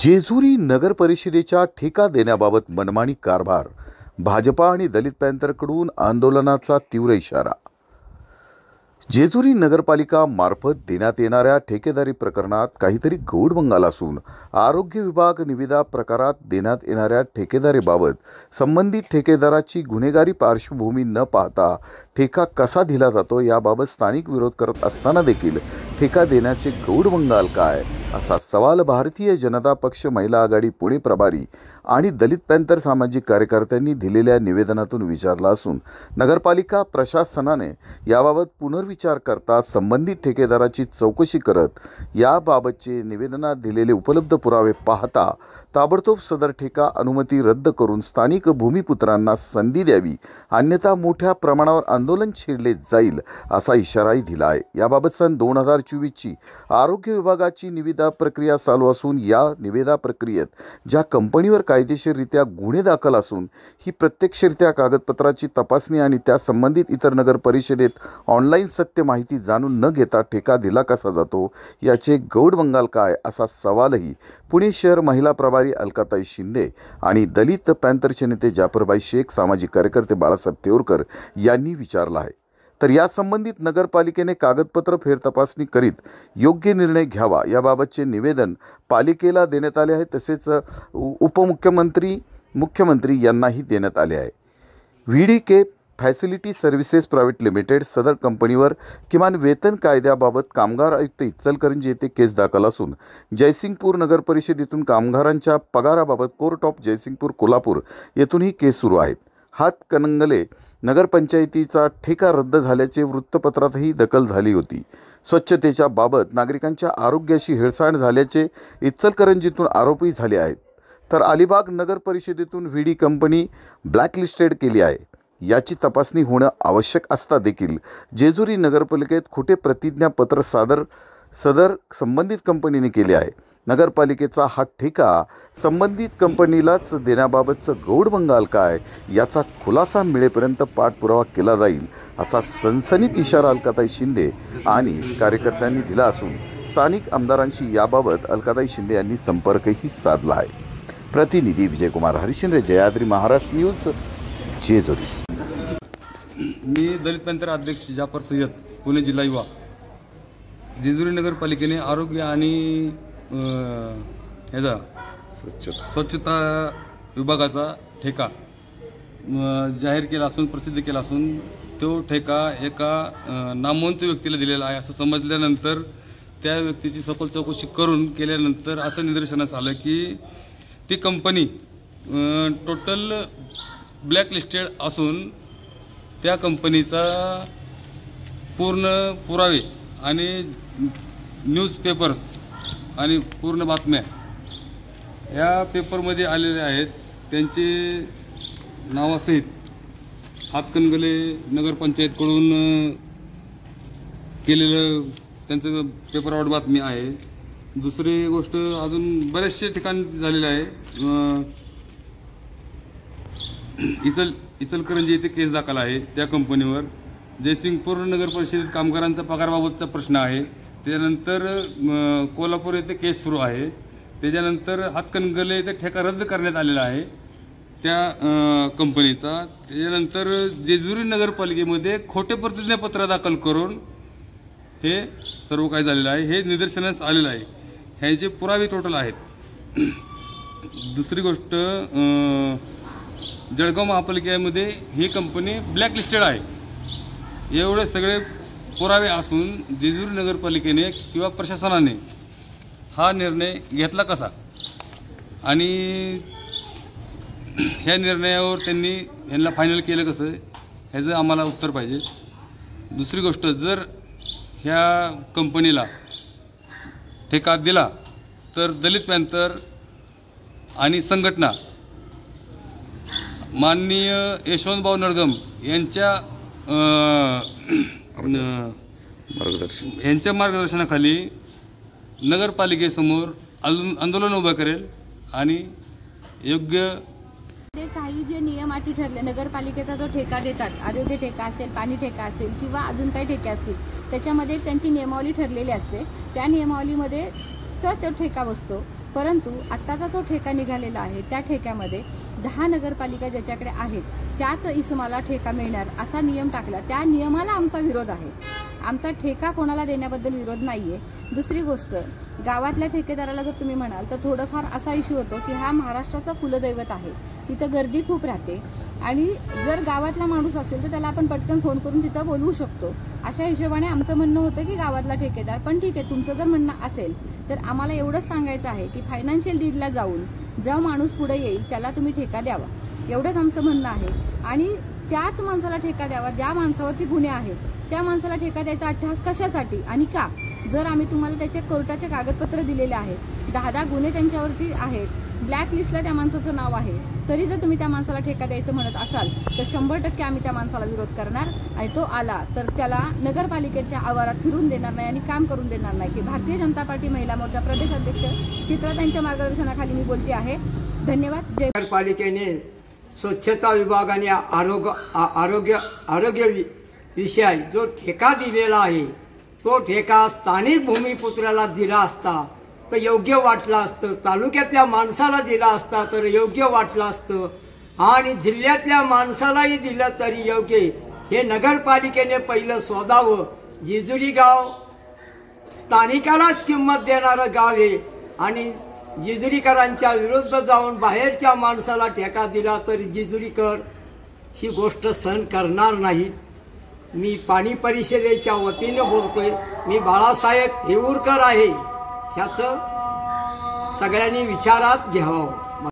जेजुरी नगर परिषदेच्या ठेका देण्याबाबत मनमानी कारभार, भाजपा आणि दलित पॅंथरकडून आंदोलनाचा तीव्र इशारा। जेजुरी नगरपालिका मार्फत देण्यात येणाऱ्या ठेकेदारी प्रकरणात काहीतरी गौडबंगाल असून आरोग्य विभाग निविदा प्रकारात देण्यात येणाऱ्या ठेकेदारीबाबत संबंधित ठेकेदाराची गुन्हेगारी पार्श्वभूमी न पाहता ठेका कसा दिला जातो याबाबत स्थानिक विरोध करत असताना देखील ठेका देण्याचे गौडबंगाल काय, असा सवाल भारतीय जनता पक्ष महिला आघाडी पुणे प्रभारी आणि दलित पॅंथर सामाजिक कार्यकर्त्यांनी दिलेल्या निवेदनातून विचारला असून नगरपालिका प्रशासनाने याबाबत पुनर्विचार करता संबंधित ठेकेदाराची चौकशी करत याबाबतचे निवेदनात दिलेले उपलब्ध पुरावे पाहता ताबडतोब सदर ठेका अनुमती रद्द करून स्थानिक भूमिपुत्रांना संधी द्यावी, अन्यथा मोठ्या प्रमाणावर आंदोलन छेडले जाईल असा इशाराही दिला आहे। याबाबत सन 2024ची आरोग्य विभागाची निविदा प्रक्रिया चालू असून या निविदा प्रक्रियेत ज्या कंपनीवर कायदेशीररित्या गुन्हे दाखल असून ही प्रत्यक्षरित्या कागदपत्राची तपासणी आणि त्या संबंधित इतर नगर परिषदेत ऑनलाईन सत्य माहिती जाणून न घेता ठेका दिला कसा जातो याचे गौडबंगाल काय, असा सवालही पुणे शहर महिला प्रभारी अलकाताई शिंदे आणि दलित पॅंथरचे नेते जाफरबाई शेख, सामाजिक कार्यकर्ते बाळासाहेब तेवरकर यांनी विचारला आहे। तर या संबंधित नगरपालिकेने कागदपत्र फेरतपासणी करीत योग्य निर्णय घ्यावा याबाबतचे निवेदन पालिकेला देण्यात आले आहे। तसेच उपमुख्यमंत्री, मुख्यमंत्री यांनाही देण्यात आले आहे। व्हीडीके फॅसिलिटी सर्व्हिसेस प्रायव्हेट लिमिटेड सदर कंपनीवर किमान वेतन कायद्याबाबत कामगार आयुक्त इचलकरंजी येथे केस दाखल असून जयसिंगपूर नगर परिषदेतून कामगारांच्या पगाराबाबत कोर्ट ऑफ जयसिंगपूर कोल्हापूर येथून ही केस सुरू आहेत। हातकणंगले नगरपंचायतीचा ठेका रद्द झाल्याचे वृत्तपत्रातही दखल झाली होती। स्वच्छतेच्या बाबत नागरिकांच्या आरोग्याशी हेळसांड झाल्याचे इचलकरंजीतून आरोपही झाले आहेत। तर अलिबाग नगर परिषदेतून व्हीडी कंपनी ब्लॅकलिस्टेड केली आहे, याची तपासणी होणं आवश्यक असता देखील जेजुरी नगरपालिकेत खोटे प्रतिज्ञापत्र सदर संबंधित कंपनीने केले आहे। नगरपालिकेचा हा ठेका संबंधित कंपनीलाच देण्याबाबतचं गौडबंगाल काय याचा खुलासा मिळेपर्यंत पाठपुरावा केला जाईल, असा सनसनीत इशारा अलकाताई शिंदे आणि कार्यकर्त्यांनी दिला असून स्थानिक आमदारांशी याबाबत अलकाताई शिंदे यांनी संपर्कही साधला आहे। प्रतिनिधी विजयकुमार हरिश्चंद्र, जयाद्री महाराष्ट्र न्यूज, जेजुरी। मी दलित पॅंथर अध्यक्ष जाफर सय्यद, पुणे जिल्हा युवा। जेजुरी नगरपालिकेने आरोग्य आणि स्वच्छता विभागाचा ठेका जाहीर केला असून प्रसिद्ध केला असून तो ठेका एका नामवंत व्यक्तीला दिलेला आहे असं समजल्यानंतर त्या व्यक्तीची सखोल चौकशी करून केल्यानंतर असं निदर्शनास आलं की ती कंपनी टोटल ब्लॅकलिस्टेड असून त्या कंपनीचा पूर्ण पुरावे आणि न्यूजपेपर्स आणि पूर्ण बातम्या या पेपरमध्ये आलेल्या आहेत। त्यांचे नावासहित हातकणंगले नगरपंचायतकडून केलेलं त्यांचं पेपरवर बातमी आहे। दुसरी गोष्ट अजून बरेचसे ठिकाणी झालेले आहे। इचलकरंजी येथे केस दाखल आहे त्या कंपनीवर। जयसिंगपूर नगर परिषदेत कामगारांचा पगाराबाबतचा प्रश्न आहे। त्यानंतर कोल्हापूर येथे केस सुरू आहे। त्याच्यानंतर हातकणंगले येथे ठेका रद्द करण्यात आलेला आहे त्या कंपनीचा। त्याच्यानंतर जेजुरी नगरपालिकेमध्ये खोटे प्रतिज्ञापत्र दाखल करून हे सर्व काही झालेलं आहे, हे निदर्शनास आलेलं आहे। ह्याचे पुरावे टोटल आहेत। दुसरी गोष्ट, जळगाव महापालिकेमध्ये ही कंपनी ब्लॅकलिस्टेड आहे। एवढे सगळे पुरावे असून जेजुरी नगरपालिकेने किंवा प्रशासनाने हा निर्णय घेतला कसा आणि ह्या निर्णयावर त्यांनी यांना फायनल केलं कसं, ह्याचं आम्हाला उत्तर पाहिजे। दुसरी गोष्ट, जर ह्या कंपनीला ठेका दिला तर दलित पॅंथर आणि संघटना माननीय यशवंतभाऊ नरगम यांच्या मार्गदर्शनाखाली नगरपालिकेसमोर आंदोलन उभं करेल आणि योग्य काही जे नियम अटी ठरले, नगरपालिकेचा जो ठेका देतात, आरोग्य ठेका असेल, पाणी ठेका असेल किंवा अजून काही ठेके असतील, त्याच्यामध्ये त्यांची नियमावली ठरलेली असते। त्या नियमावलीमध्ये तो ठेका बसतो। परंतु आत्ताचा जो ठेका निघालेला आहे त्या ठेक्यामध्ये 10 नगरपालिका ज्याच्याकडे आहेत त्याच इसमाला ठेका मिळणार असा नियम टाकला। त्या नियमाला आमचा विरोध आहे। आमचा ठेका कोणाला देण्याबद्दल विरोध नाहीये। दुसरी गोष्ट, गावातल्या ठेकेदाराला जर तुम्ही म्हणाल तर थोडंफार असा इश्यू होतो की हा महाराष्ट्राचा कुलदैवत आहे, तिथं गर्दी खूप राहते आणि जर गावातला माणूस असेल तर त्याला आपण पटकन फोन करून तिथं बोलवू शकतो। अशा हिशोबाने आमचं म्हणणं होतं की गावातला ठेकेदार, पण ठीक आहे तुमचं जर म्हणणं असेल तर आम्हाला एवढंच सांगायचं आहे की फायनान्शियल डीडला जाऊन जो माणूस पुढे येईल त्याला तुम्ही ठेका द्यावा, एवढंच आमचं म्हणणं आहे। आणि त्याच माणसाला ठेका द्यावा ज्या माणसावरती गुन्हे आहेत, त्या माणसाला ठेका द्यायचा अट्टहास कशासाठी आणि का? जर आम्ही तुम्हाला त्याचे कोर्टाचे कागदपत्र दिलेले आहेत, 10 गुन्हे त्यांच्यावरती आहेत, ब्लॅक लिस्टला त्या माणसाचं नाव आहे, तरी जर तुम्ही त्या माणसाला ठेका द्यायचं म्हणत असाल तर 100% आम्ही त्या माणसाला विरोध करणार आणि तो आला तर त्याला नगरपालिकेच्या आवारात फिरून देणार नाही आणि काम करून देणार नाही। की भारतीय जनता पार्टी महिला मोर्चा प्रदेश अध्यक्ष चित्राताईंच्या मार्गदर्शनाखाली मी बोलते आहे। धन्यवाद। जय। नगरपालिकेने स्वच्छता विभागाने आरोग्य विषय जो ठेका दिलेला आहे तो ठेका स्थानिक भूमिपुत्राला दिला असता तर योग्य वाटलं असतं, तालुक्यातल्या माणसाला दिला असता तर योग्य वाटलं असतं आणि जिल्ह्यातल्या माणसालाही दिलं तरी योग्य। हे नगरपालिकेने पहिलं शोधावं। जेजुरी गाव स्थानिकालाच किंमत देणारं गाव आहे आणि जेजुरीकरांच्या विरुद्ध जाऊन बाहेरच्या माणसाला ठेका दिला तर जेजुरीकर ही गोष्ट सहन करणार नाहीत। मी पाणी परिषदेच्या वतीने बोलतोय, मी बाळासाहेब देऊरकर आहे, ह्याचं सगळ्यांनी विचारात घ्यावं।